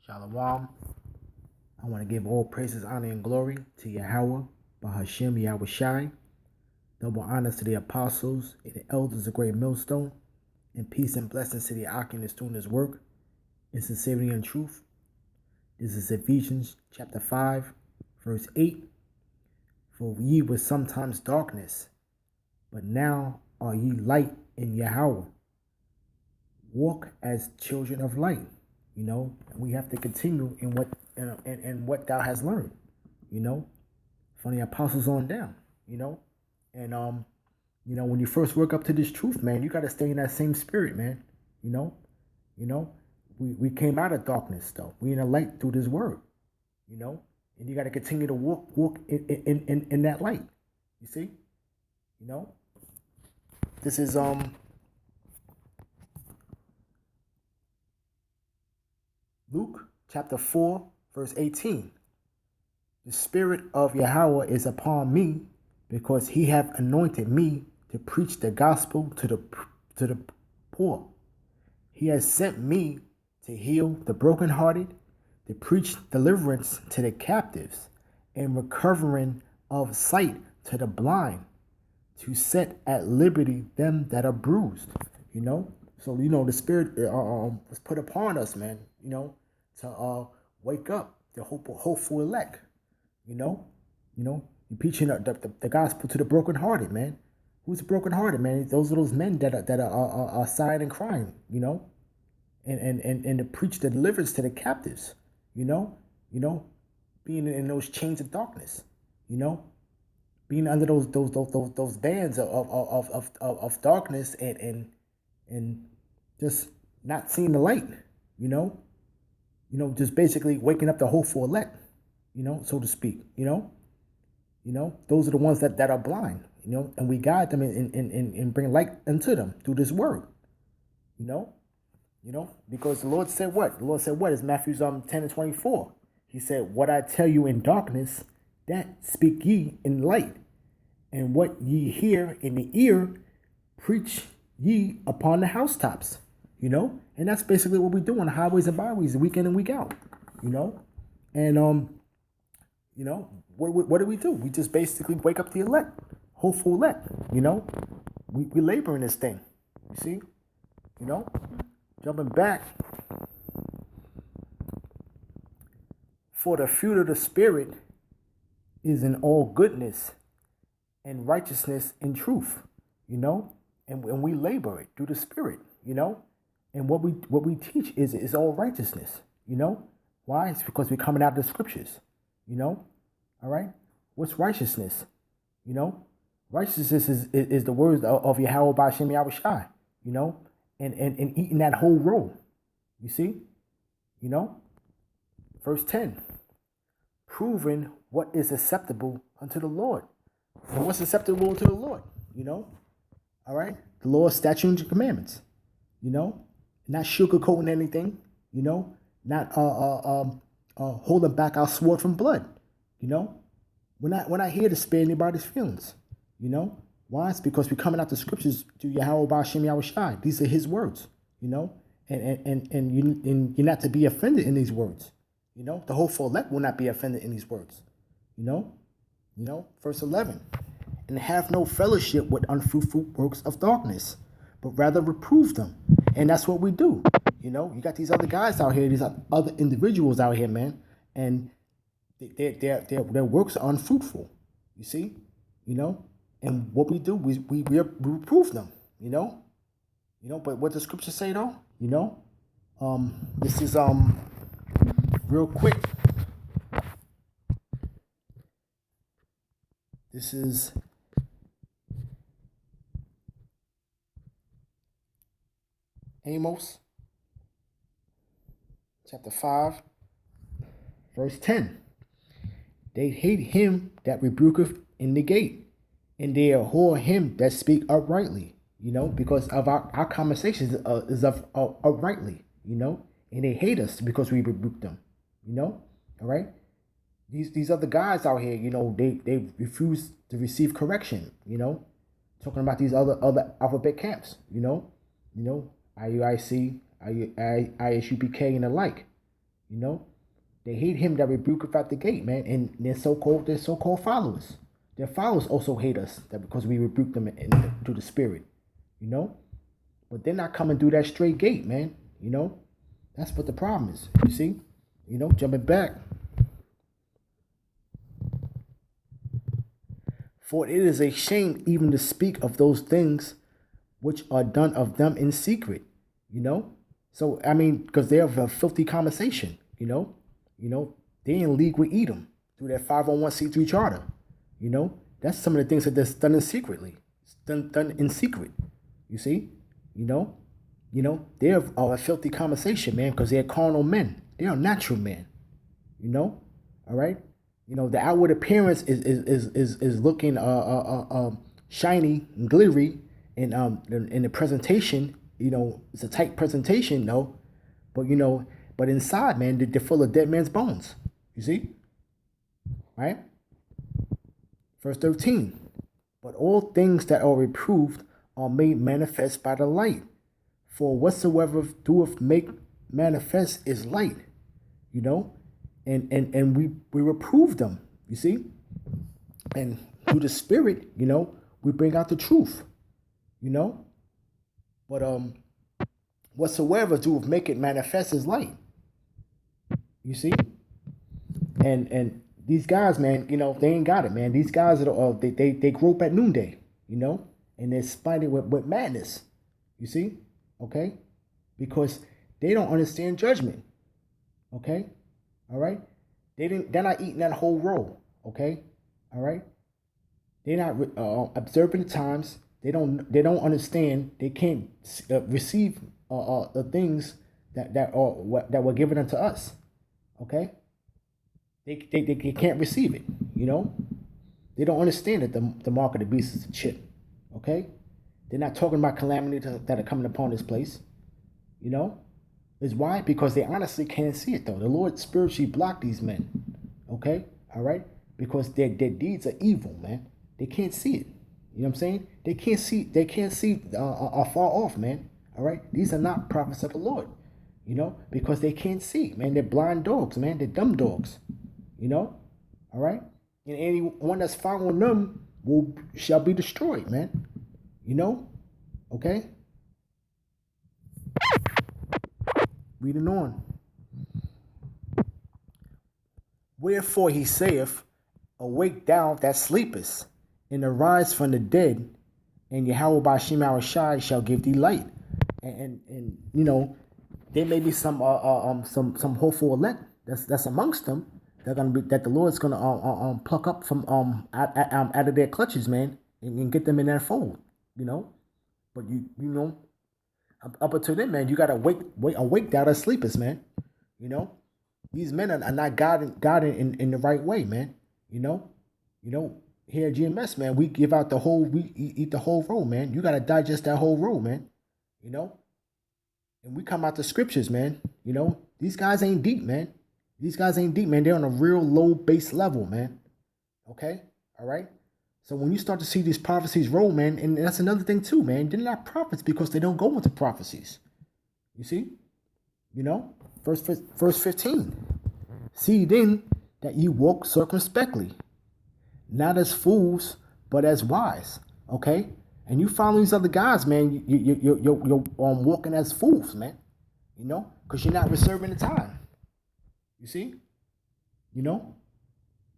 Shalom. I want to give all praises, honor, and glory to Yahweh, Bahashem, Yahweh Shai. Double honors to the apostles and the elders of Great Millstone, and peace and blessings to the Oculus doing his work in sincerity and truth. This is Ephesians chapter 5, verse 8. For ye were sometimes darkness, but now are ye light in Yahweh. Walk as children of light. We have to continue in what thou has learned, from the apostles on down, and when you first work up to this truth, man, you got to stay in that same spirit, man. you know, you know, we came out of darkness, though. We in the light through this word, and you got to continue to walk in that light. You see, this is Luke chapter 4, verse 18. The Spirit of Yahweh is upon me, because he hath anointed me to preach the gospel to the poor. He has sent me to heal the brokenhearted, to preach deliverance to the captives, and recovering of sight to the blind, to set at liberty them that are bruised. So the Spirit was put upon us, man. To wake up the hopeful elect. You're preaching the gospel to the brokenhearted, man. Who's the brokenhearted, man? Those are those men that are sighing and crying, and to preach the deliverance to the captives, being in those chains of darkness, being under those bands of darkness and just not seeing the light, just basically waking up the hopeful elect, so to speak, those are the ones that are blind, and we guide them and bring light unto them through this word, because the Lord said what? The Lord said what? It's Matthew 10:24. He said, what I tell you in darkness, that speak ye in light, and what ye hear in the ear, preach ye upon the housetops, and that's basically what we do on the highways and byways, week in and week out, and what do we do? We just basically wake up the elect, hopeful elect, we labor in this thing, you see, jumping back. For the fruit of the Spirit is in all goodness and righteousness and truth, and we labor it through the Spirit, and what we teach is all righteousness, Why? It's because we're coming out of the scriptures, all right? What's righteousness? Righteousness is the words of Yahweh B'Shem Yahweh Shai, and eating that whole roll, you see, Verse 10, proving what is acceptable unto the Lord. And what's acceptable to the Lord, all right? The Lord's statutes and commandments, not sugarcoating anything, not holding back our sword from blood, We're not here to spare anybody's feelings, Why? It's because we're coming out the scriptures to Yahweh B'Shem Yahweh Shai. These are his words, and you're not to be offended in these words. The hopeful elect will not be offended in these words. Verse 11. And have no fellowship with unfruitful works of darkness, but rather reprove them. And that's what we do. You got these other guys out here, these other individuals out here, man, and their works are unfruitful. You see? And what we do, we reprove them, But what the scriptures say though, this is real quick. This is Amos chapter 5, verse 10. They hate him that rebuketh in the gate, and they abhor him that speak uprightly, because of our conversations is of uprightly, and they hate us because we rebuke them, all right? These other guys out here, they refuse to receive correction, talking about these other alphabet camps, IUIC, ISUPK, and the like, You know, they hate him that rebuketh at the gate, man. And their so-called followers. Their followers also hate us that because we rebuke them through the Spirit. You know, but they're not coming through that straight gate, man. You know, that's what the problem is. You see, you know, jumping back. For it is a shame even to speak of those things which are done of them in secret, you know? So, I mean, because they have a filthy conversation, you know, they in league with Edom through their 501c3 charter, you know? That's some of the things that they're done in secretly. It's done in secret, you see? You know, they have a filthy conversation, man, because they're carnal men. They are natural men, you know? All right? You know, the outward appearance is looking shiny and glittery, and in the presentation, you know, it's a tight presentation, no, but you know, but inside, man, they're full of dead man's bones. You see, right? Verse 13. But all things that are reproved are made manifest by the light, for whatsoever doeth make manifest is light. You know, and we reprove them, you see, and through the Spirit, you know, we bring out the truth, you know, but whatsoever do make it manifest is light, you see, and these guys, man, you know, they ain't got it, man. These guys are they grew up at noonday, you know, and they're spiting with madness, you see, okay, because they don't understand judgment, okay. All right, they're not eating that whole roll. Okay, all right, they're not observing the times. They don't understand. They can't receive the things that were given unto us. Okay, they can't receive it. You know, they don't understand that the mark of the beast is a chip. Okay, they're not talking about calamities that are coming upon this place. You know. Is why? Because they honestly can't see it, though. The Lord spiritually blocked these men. Okay? All right? Because their deeds are evil, man. They can't see it. You know what I'm saying? They can't see far off, man. All right? These are not prophets of the Lord. You know? Because they can't see, man. They're blind dogs, man. They're dumb dogs. You know? All right? And anyone that's following them shall be destroyed, man. You know? Okay? Reading on. Wherefore he saith, awake thou that sleepest, and arise from the dead, and Yahweh Ba'ashem Yahushai shall give thee light. And you know, there may be some hopeful elect that's amongst them that the Lord's gonna pluck up from out of their clutches, man, and get them in their fold, you know. But you know. Up until then, man, you gotta awake thou that sleepest, man. You know, these men are not guided in the right way, man. You know, here at GMS, man, we give out we eat the whole roll, man. You gotta digest that whole roll, man. You know, and we come out the scriptures, man. You know, these guys ain't deep, man. These guys ain't deep, man. They're on a real low base level, man. Okay, all right. So when you start to see these prophecies roll, man, and that's another thing too, man, they're not prophets because they don't go into prophecies. You see? You know? Verse 15. See then that you walk circumspectly, not as fools, but as wise. Okay? And you follow these other guys, man, you're walking as fools, man. You know? Because you're not reserving the time. You see? You know?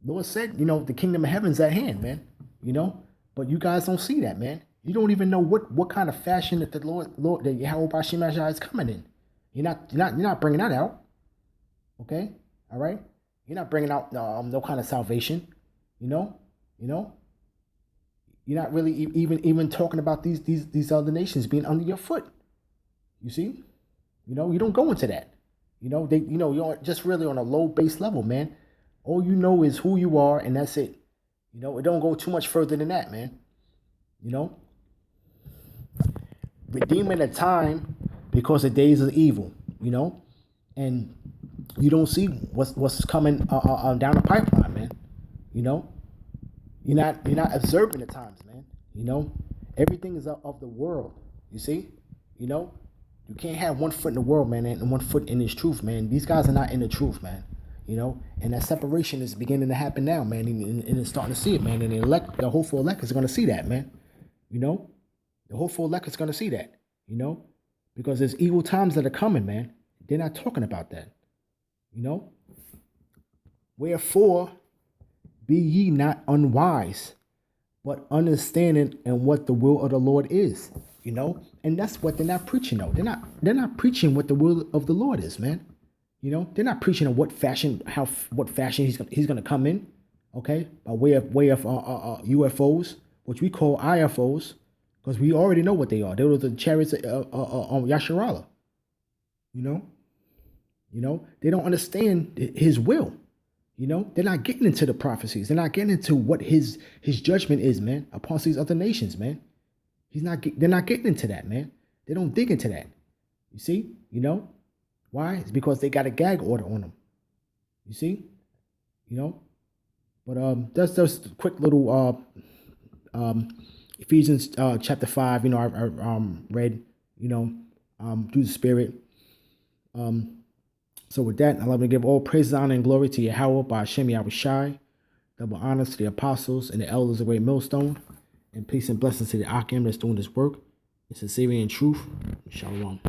Lord said, you know, the kingdom of heaven's at hand, man. You know, but you guys don't see that, man. You don't even know what kind of fashion that the Lord, that Yahweh Ba'ashem Yahushai is coming in. You're not bringing that out. Okay, all right. You're not bringing out no kind of salvation. You know. You're not really even talking about these other nations being under your foot. You see, you know, you don't go into that. You know, you're just really on a low base level, man. All you know is who you are, and that's it. You know, it don't go too much further than that, man. You know? Redeeming the time because the days are evil, you know? And you don't see what's coming down the pipeline, man. You know? You're not observing the times, man. You know? Everything is of the world, you see? You know? You can't have one foot in the world, man, and one foot in this truth, man. These guys are not in the truth, man. And that separation is beginning to happen now, man, and it's starting to see it, man. And the hopeful elect is going to see that, man. The hopeful elect is going to see that, because there's evil times that are coming, man. They're not talking about that, Wherefore, be ye not unwise, but understanding and what the will of the Lord is, And that's what they're not preaching, though. They're not preaching what the will of the Lord is, man. They're not preaching on what fashion he's gonna come in, okay, by way of UFOs, which we call IFOs, because we already know what they are. They were the chariots of Yasharala. They don't understand his will. They're not getting into the prophecies. They're not getting into what his judgment is, man, upon these other nations, man. They're not getting into that, man. They don't dig into that. You see, why? It's because they got a gag order on them. You see, But that's just a quick little Ephesians chapter 5. I read, through the Spirit. So with that, I'd like to give all praise, honor, and glory to Yahweh by Hashem Yahushai. Double honors to the apostles and the elders of Great Millstone. And peace and blessings to the Akim that's doing this work. It's sincerity and truth. Shalom.